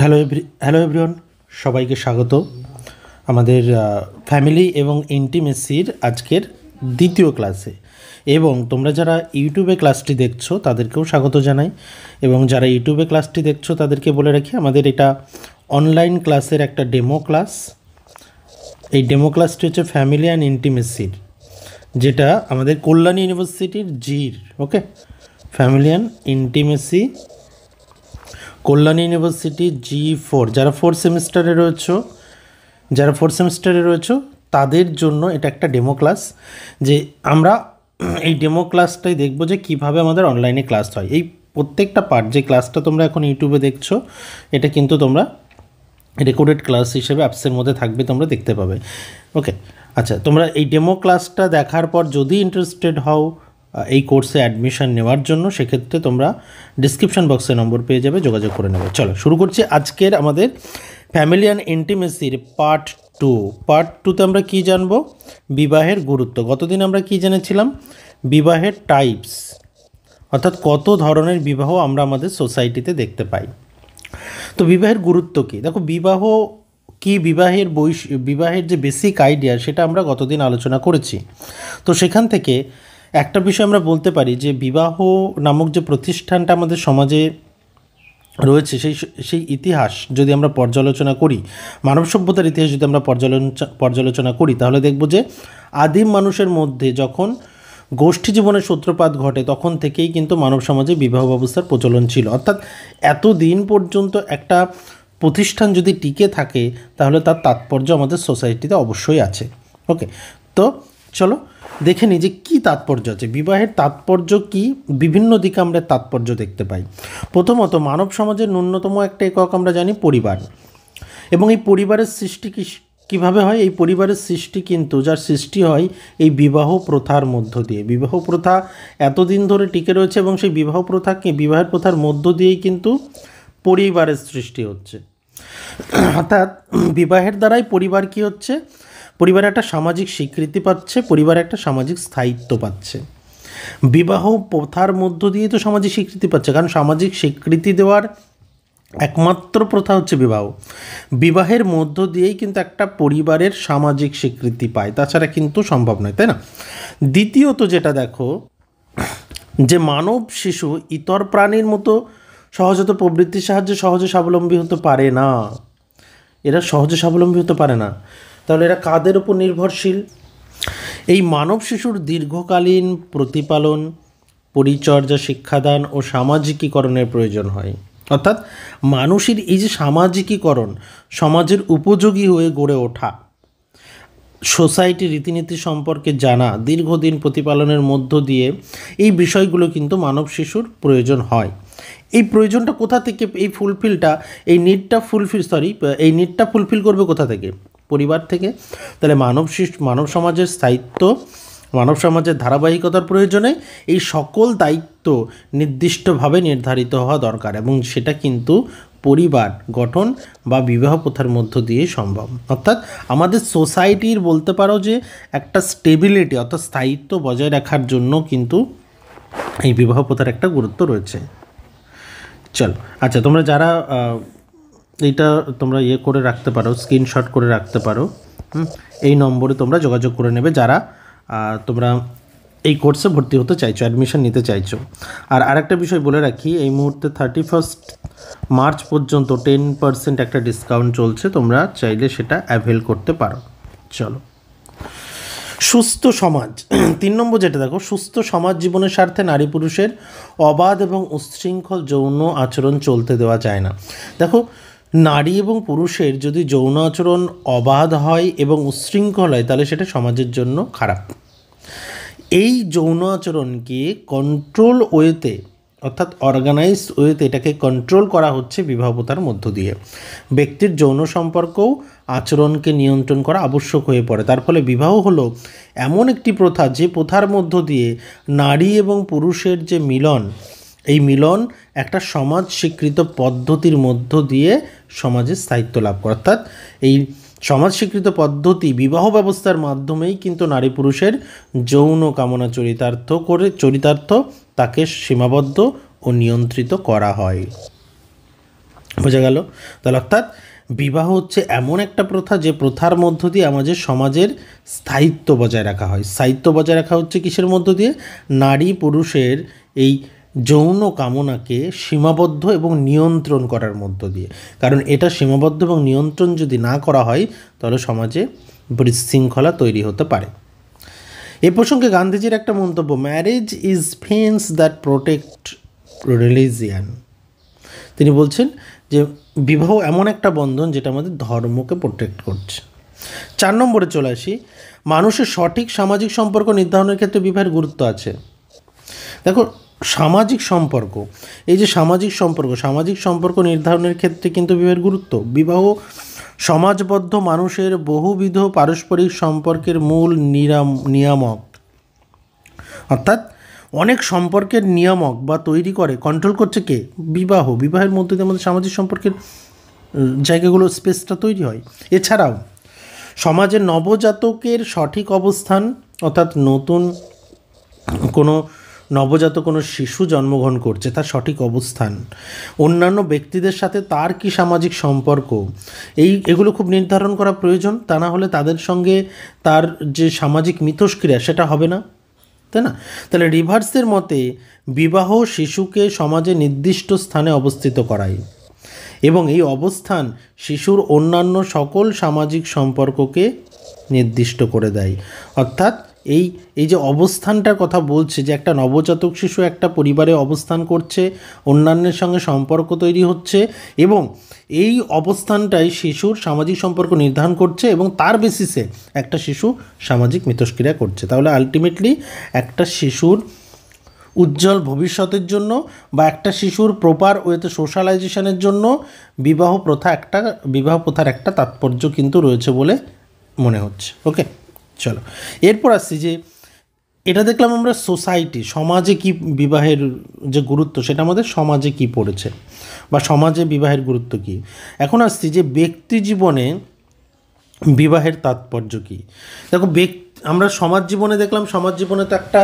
Hello everyone, সবাইকে স্বাগত আমাদের ফ্যামিলি এবং ইন্টিমেসির আজকের দ্বিতীয় ক্লাসে। এবং তোমরা যারা ইউটিউবে ক্লাসটি দেখছো তাদেরকেও স্বাগত জানাই, এবং যারা ইউটিউবে ক্লাসটি দেখছো তাদেরকে বলে রাখি আমাদের এটা অনলাইন ক্লাসের একটা ডেমো ক্লাস। এই ডেমো ক্লাসটি হচ্ছে ফ্যামিলি অ্যান্ড ইন্টিমেসির, যেটা আমাদের কল্যাণী ইউনিভার্সিটির জির ওকে family and intimacy Kalyani university G4 যারা ফোর্থ সেমিস্টারে রয়েছে তাদের জন্য এটা একটা ডেমো ক্লাস। যে আমরা এই ডেমো ক্লাসটাই দেখব যে কিভাবে আমাদের অনলাইনে ক্লাস হয়। এই প্রত্যেকটা পার্ট যে ক্লাসটা তোমরা এখন ইউটিউবে দেখছো এটা কিন্তু তোমরা রেকর্ডেড ক্লাস হিসেবে অ্যাপসের মধ্যে থাকবে, তোমরা দেখতে পাবে। ওকে, আচ্ছা, তোমরা এই ডেমো ক্লাসটা দেখার পর যদি ইন্টারেস্টেড হও এই কোর্সে অ্যাডমিশন নেওয়ার জন্য, সেক্ষেত্রে তোমরা ডিসক্রিপশন বক্সে নম্বর পেয়ে যাবে, যোগাযোগ করে নেবে। চলো শুরু করছি আজকের আমাদের ফ্যামিলি অ্যান্ড ইন্টিমেসির পার্ট টুতে আমরা কী জানবো? বিবাহের গুরুত্ব। গতদিন আমরা কী জেনেছিলাম? বিবাহের টাইপস, অর্থাৎ কত ধরনের বিবাহ আমরা আমাদের সোসাইটিতে দেখতে পাই। তো বিবাহের গুরুত্ব কী? দেখো, বিবাহ কি, বিবাহের যে বেসিক আইডিয়া সেটা আমরা গতদিন আলোচনা করেছি। তো সেখান থেকে একটা বিষয় আমরা বলতে পারি যে বিবাহ নামক যে প্রতিষ্ঠানটা আমাদের সমাজে রয়েছে সেই ইতিহাস যদি আমরা পর্যালোচনা করি, মানব সভ্যতার ইতিহাস যদি আমরা পর্যালোচনা করি, তাহলে দেখব যে আদিম মানুষের মধ্যে যখন গোষ্ঠী জীবনের সূত্রপাত ঘটে তখন থেকেই কিন্তু মানব সমাজে বিবাহ ব্যবস্থার প্রচলন ছিল। অর্থাৎ এতদিন পর্যন্ত একটা প্রতিষ্ঠান যদি টিকে থাকে তাহলে তার তাৎপর্য আমাদের সোসাইটিতে অবশ্যই আছে। ওকে, তো চলো দেখে নিই যে কী তাৎপর্য আছে, বিবাহের তাৎপর্য কী। বিভিন্ন দিকে আমরা তাৎপর্য দেখতে পাই। প্রথমত, মানব সমাজের ন্যূনতম একটা একক আমরা জানি পরিবার, এবং এই পরিবারের সৃষ্টি কীভাবে হয়? এই পরিবারের সৃষ্টি কিন্তু যার সৃষ্টি হয় এই বিবাহ প্রথার মধ্য দিয়ে। বিবাহ প্রথা এতদিন ধরে টিকে রয়েছে এবং সেই বিবাহের প্রথার মধ্য দিয়েই কিন্তু পরিবারের সৃষ্টি হচ্ছে। অর্থাৎ বিবাহের দ্বারাই পরিবার কী হচ্ছে? পরিবার একটা সামাজিক স্বীকৃতি পাচ্ছে, পরিবার একটা সামাজিক স্থায়িত্ব পাচ্ছে। বিবাহ প্রথার মধ্য দিয়ে তো সামাজিক স্বীকৃতি পাচ্ছে, কারণ সামাজিক স্বীকৃতি দেওয়ার একমাত্র প্রথা হচ্ছে বিবাহ। বিবাহের মধ্য দিয়েই কিন্তু একটা পরিবারের সামাজিক স্বীকৃতি পায়, তাছাড়া কিন্তু সম্ভব নয়, তাই না? দ্বিতীয়ত যেটা দেখো, যে মানব শিশু ইতর প্রাণীর মতো সহজাত প্রবৃত্তির সাহায্যে সহজে স্বাবলম্বী হতে পারে না। এরা সহজে স্বাবলম্বী হতে পারে না। তাহলে এরা কাদের উপর নির্ভরশীল? এই মানব শিশুর দীর্ঘকালীন প্রতিপালন, পরিচর্যা, শিক্ষাদান ও সামাজিকীকরণের প্রয়োজন হয়। অর্থাৎ মানুষের এই যে সামাজিকীকরণ, সমাজের উপযোগী হয়ে গড়ে ওঠা, সোসাইটির রীতিনীতি সম্পর্কে জানা, দীর্ঘদিন প্রতিপালনের মধ্য দিয়ে এই বিষয়গুলো কিন্তু মানব শিশুর প্রয়োজন হয়। এই প্রয়োজনটা কোথা থেকে? এই নিডটা ফুলফিল করবে কোথা থেকে? পরিবার থেকে। তাহলে মানব সমাজের স্থায়িত্ব, মানব সমাজের ধারাবাহিকতার প্রয়োজনে এই সকল দায়িত্ব নির্দিষ্টভাবে নির্ধারিত হওয়া দরকার, এবং সেটা কিন্তু পরিবার গঠন বা বিবাহ প্রথার মধ্য দিয়ে সম্ভব। অর্থাৎ আমাদের সোসাইটির বলতে পারো যে একটা স্টেবিলিটি অর্থাৎ স্থায়িত্ব বজায় রাখার জন্য কিন্তু এই বিবাহ প্রথার একটা গুরুত্ব রয়েছে। চল, আচ্ছা, তোমরা যারা এইটা তোমরা করে রাখতে পারো, স্ক্রিনশট করে রাখতে পারো, এই নম্বরে তোমরা যোগাযোগ করে নেবে যারা তোমরা এই কোর্সে ভর্তি হতে চাইছো, অ্যাডমিশন নিতে চাইছো। আর আরেকটা বিষয় বলে রাখি, এই মুহূর্তে 31 মার্চ পর্যন্ত 10% একটা ডিসকাউন্ট চলছে, তোমরা চাইলে সেটা অ্যাভেল করতে পারো। চলো, সুস্থ সমাজ 3 নম্বর যেটা দেখো, সুস্থ সমাজ জীবনের স্বার্থে নারী পুরুষের অবাধ এবং উচ্ছৃঙ্খল যৌন আচরণ চলতে দেওয়া যায় না। দেখো, নারী এবং পুরুষের যদি যৌন আচরণ অবাধ হয় এবং উচ্ছৃঙ্খল হয় তাহলে সেটা সমাজের জন্য খারাপ। এই যৌন আচরণকে কন্ট্রোল ওয়েতে অর্থাৎ অর্গানাইজড ওয়েতে এটাকে কন্ট্রোল করা হচ্ছে বিবাহ প্রথার মধ্য দিয়ে। ব্যক্তির যৌন সম্পর্কও আচরণকে নিয়ন্ত্রণ করা আবশ্যক হয়ে পড়ে। তার ফলে বিবাহ হলো এমন একটি প্রথা যে প্রথার মধ্য দিয়ে নারী এবং পুরুষের যে মিলন, এই মিলন একটা সমাজ স্বীকৃত পদ্ধতির মধ্য দিয়ে সমাজে স্থায়িত্ব লাভ করে। অর্থাৎ এই সমাজ স্বীকৃত পদ্ধতি বিবাহ ব্যবস্থার মাধ্যমেই কিন্তু নারী পুরুষের যৌন কামনা চরিতার্থ তাকে সীমাবদ্ধ ও নিয়ন্ত্রিত করা হয়। বোঝা গেল? তাহলে অর্থাৎ বিবাহ হচ্ছে এমন একটা প্রথা যে প্রথার মধ্য দিয়ে আমাদের সমাজের স্থায়িত্ব বজায় রাখা হয়। স্থায়িত্ব বজায় রাখা হচ্ছে কিসের মধ্য দিয়ে? নারী পুরুষের এই যৌন কামনাকে সীমাবদ্ধ এবং নিয়ন্ত্রণ করার মধ্য দিয়ে। কারণ এটা সীমাবদ্ধ এবং নিয়ন্ত্রণ যদি না করা হয় তাহলে সমাজে বিশৃঙ্খলা তৈরি হতে পারে। এ প্রসঙ্গে গান্ধীজির একটা মন্তব্য, marriage is fence that protect religion. তিনি বলছেন যে বিবাহ এমন একটা বন্ধন যেটা আমাদের ধর্মকে প্রোটেক্ট করছে। 4 নম্বরে চলে আসি, মানুষের সঠিক সামাজিক সম্পর্ক নির্ধারণের ক্ষেত্রে বিবাহের গুরুত্ব আছে। দেখো, সামাজিক সম্পর্ক, এই যে সামাজিক সম্পর্ক নির্ধারণের ক্ষেত্রে কিন্তু বিবাহের গুরুত্ব। বিবাহ সমাজবদ্ধ মানুষের বহুবিধ পারস্পরিক সম্পর্কের মূল নিয়ামক, অর্থাৎ অনেক সম্পর্কের নিয়ামক বা তৈরি করে, কন্ট্রোল করছে কে? বিবাহের মধ্যে দিয়ে আমাদের সামাজিক সম্পর্কের জায়গাগুলো, স্পেসটা তৈরি হয়। এছাড়াও সমাজের নবজাতকের সঠিক অবস্থান, অর্থাৎ নবজাতক কোনো শিশু জন্মগ্রহণ করছে, তার সঠিক অবস্থান, অন্যান্য ব্যক্তিদের সাথে তার কি সামাজিক সম্পর্ক, এগুলো খুব নির্ধারণ করা প্রয়োজন। তা না হলে তাদের সঙ্গে তার যে সামাজিক মিথস্ক্রিয়া সেটা হবে না, তাই না? তাহলে রিভার্সের মতে বিবাহ শিশুকে সমাজে নির্দিষ্ট স্থানে অবস্থিত করায় এবং এই অবস্থান শিশুর অন্যান্য সকল সামাজিক সম্পর্ককে নির্দিষ্ট করে দেয়। অর্থাৎ এই যে অবস্থানটার কথা বলছে, যে একটা নবজাতক শিশু একটা পরিবারে অবস্থান করছে, অন্যান্যের সঙ্গে সম্পর্ক তৈরি হচ্ছে এবং এই অবস্থানটাই শিশুর সামাজিক সম্পর্ক নির্ধারণ করছে এবং তার বেসিসে একটা শিশু সামাজিক মিথস্ক্রিয়া করছে। তাহলে আলটিমেটলি একটা শিশুর উজ্জ্বল ভবিষ্যতের জন্য বা একটা শিশুর প্রপার ওয়েতে সোশ্যালাইজেশনের জন্য বিবাহ প্রথার একটা তাৎপর্য কিন্তু রয়েছে বলে মনে হচ্ছে। ওকে, চলো এরপর আসছি যে এটা দেখলাম আমরা সমাজে কি বিবাহের যে গুরুত্ব সেটা আমাদের সমাজে কি পড়েছে বা সমাজে বিবাহের গুরুত্ব কি। এখন আসছি যে ব্যক্তি জীবনে বিবাহের তাৎপর্য কী। দেখো, আমরা সমাজ জীবনে দেখলাম, সমাজ জীবনে তো একটা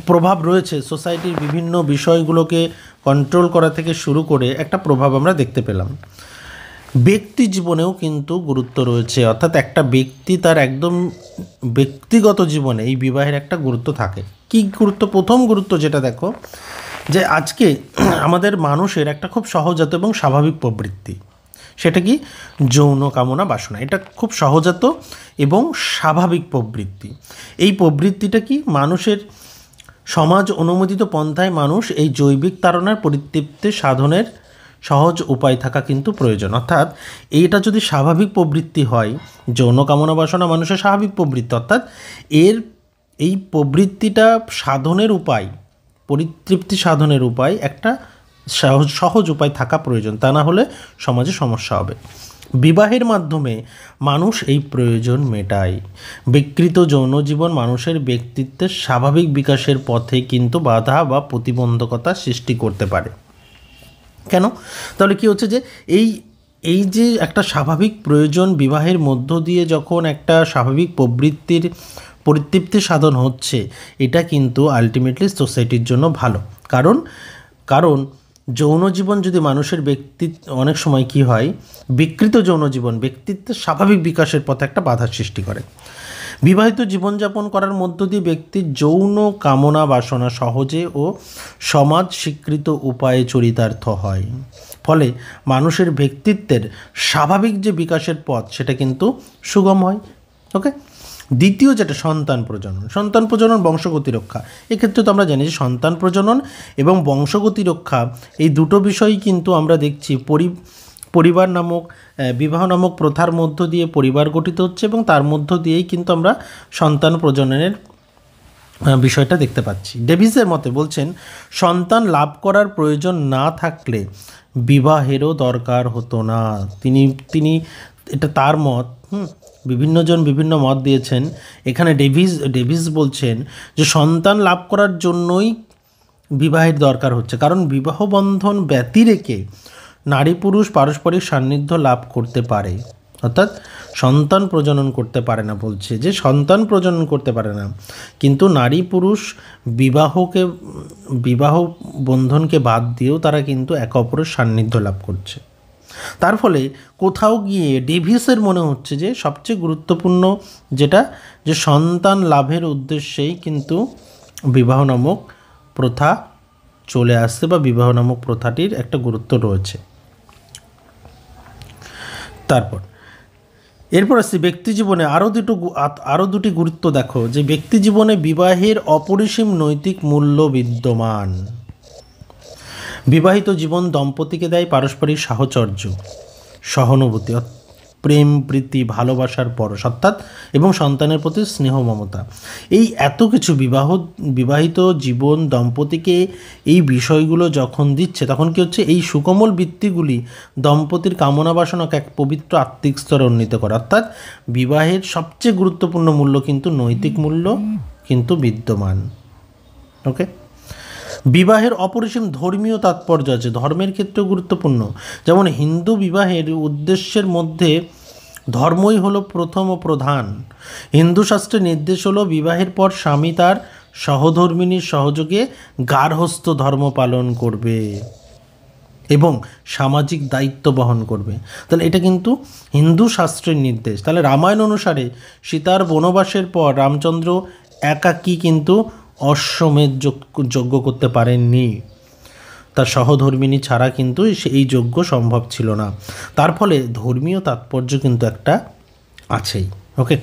প্রভাব রয়েছে, সোসাইটির বিভিন্ন বিষয়গুলোকে কন্ট্রোল করা থেকে শুরু করে একটা প্রভাব আমরা দেখতে পেলাম। ব্যক্তি জীবনেও কিন্তু গুরুত্ব রয়েছে, অর্থাৎ একটা ব্যক্তি তার একদম ব্যক্তিগত জীবনে এই বিবাহের একটা গুরুত্ব থাকে। কি গুরুত্ব? প্রথম গুরুত্ব যেটা দেখো, যে আজকে আমাদের মানুষের একটা খুব সহজাত এবং স্বাভাবিক প্রবৃত্তি, সেটা কি? যৌন কামনা বাসনা। এটা খুব সহজাত এবং স্বাভাবিক প্রবৃত্তি। এই প্রবৃত্তিটা কি? মানুষের সমাজ অনুমোদিত পন্থায় মানুষ এই জৈবিক তাড়নার পরিতৃপ্তি সাধনের সহজ উপায় থাকা কিন্তু প্রয়োজন। অর্থাৎ এইটা যদি স্বাভাবিক প্রবৃত্তি হয়, যৌন কামনা বাসনা মানুষের স্বাভাবিক প্রবৃত্তি, অর্থাৎ এই প্রবৃত্তিটা সাধনের উপায়, পরিতৃপ্তি সাধনের উপায় একটা সহজ উপায় থাকা প্রয়োজন, তা না হলে সমাজে সমস্যা হবে। বিবাহের মাধ্যমে মানুষ এই প্রয়োজন মেটায়। বিকৃত যৌন জীবন মানুষের ব্যক্তিত্বের স্বাভাবিক বিকাশের পথে কিন্তু বাধা বা প্রতিবন্ধকতা সৃষ্টি করতে পারে। কেন? তাহলে কি হচ্ছে যে এই যে একটা স্বাভাবিক প্রয়োজন বিবাহের মধ্য দিয়ে যখন একটা স্বাভাবিক প্রবৃত্তির পরিতৃপ্তি সাধন হচ্ছে, এটা কিন্তু আলটিমেটলি সোসাইটির জন্য ভালো। কারণ যৌন জীবন যদি মানুষের অনেক সময় কি হয়, বিকৃত যৌন জীবন ব্যক্তিত্বের স্বাভাবিক বিকাশের পথে একটা বাধার সৃষ্টি করে। বিবাহিত জীবনযাপন করার মধ্য দিয়ে ব্যক্তির যৌন কামনা বাসনা সহজে ও সমাজ স্বীকৃত উপায়ে চরিতার্থ হয়, ফলে মানুষের ব্যক্তিত্বের স্বাভাবিক যে বিকাশের পথ সেটা কিন্তু সুগম হয়। ওকে, দ্বিতীয় যেটা সন্তান প্রজনন বংশগতি রক্ষা। এক্ষেত্রে তো আমরা জানি যে সন্তান প্রজনন এবং বংশগতি রক্ষা এই দুটো বিষয়ই কিন্তু আমরা দেখছি বিবাহ নামক প্রথার মধ্য দিয়ে পরিবার গঠিত হচ্ছে এবং তার মধ্য দিয়েই কিন্তু আমরা সন্তান প্রজননের বিষয়টা দেখতে পাচ্ছি। ডেভিসের মতে বলছেন, সন্তান লাভ করার প্রয়োজন না থাকলে বিবাহেরও দরকার হতো না। তিনি এটা তার মত। বিভিন্নজন বিভিন্ন মত দিয়েছেন। এখানে ডেভিস বলছেন যে সন্তান লাভ করার জন্যই বিবাহের দরকার হচ্ছে, কারণ বিবাহ বন্ধন ব্যতিরেকে নারী পুরুষ পারস্পরিক সান্নিধ্য লাভ করতে পারে। অর্থাৎ সন্তান প্রজনন করতে পারে না, বলছে যে সন্তান প্রজনন করতে পারে না, কিন্তু নারী পুরুষ বিবাহ বন্ধনকে বাদ দিয়েও তারা কিন্তু একে অপরের সান্নিধ্য লাভ করছে। তার ফলে কোথাও গিয়ে ডেভিসের মনে হচ্ছে যে সবচেয়ে গুরুত্বপূর্ণ যেটা, যে সন্তান লাভের উদ্দেশ্যেই কিন্তু বিবাহ নামক প্রথা চলে আসছে, বা বিবাহ নামক প্রথাটির একটা গুরুত্ব রয়েছে। তারপর এরপর আসছি ব্যক্তি জীবনে আরও দুটি গুরুত্ব দেখো, যে ব্যক্তি জীবনে বিবাহের অপরিসীম নৈতিক মূল্য বিদ্যমান। বিবাহিত জীবন দম্পতিকে দেয় পারস্পরিক সাহচর্য, সহানুভূতি, প্রেম, প্রীতি, ভালোবাসার পরশ, অর্থাৎ এবং সন্তানের প্রতি স্নেহ মমতা। এই এত কিছু বিবাহিত জীবন দম্পতিকে এই বিষয়গুলো যখন দিচ্ছে, তখন কি হচ্ছে, এই সুকোমল বৃত্তিগুলি দম্পতির কামনা বাসনাকে এক পবিত্র আত্মিক স্তরে উন্নীত করে। অর্থাৎ বিবাহের সবচেয়ে গুরুত্বপূর্ণ মূল্য কিন্তু নৈতিক মূল্য কিন্তু বিদ্যমান। ওকে, বিবাহের অপরিসীম ধর্মীয় তাৎপর্য আছে, ধর্মের ক্ষেত্রেও গুরুত্বপূর্ণ। যেমন হিন্দু বিবাহের উদ্দেশ্যের মধ্যে ধর্মই হলো প্রথম ও প্রধান। হিন্দু শাস্ত্রে নির্দেশ হলো বিবাহের পর স্বামী তার সহধর্মিণীর সহযোগে গার্হস্থ্য ধর্ম পালন করবে এবং সামাজিক দায়িত্ব বহন করবে। তাহলে এটা কিন্তু হিন্দু শাস্ত্রের নির্দেশ। তাহলে রামায়ণ অনুসারে সীতার বনবাসের পর রামচন্দ্র একাকী কিন্তু অশ্বমেধ যজ্ঞ করতে পারেননি, তার সহধর্মিণী ছাড়া কিন্তু এই যজ্ঞ সম্ভব ছিল না। তার ফলে ধর্মীয় তাৎপর্য কিন্তু একটা আছেই। ওকে।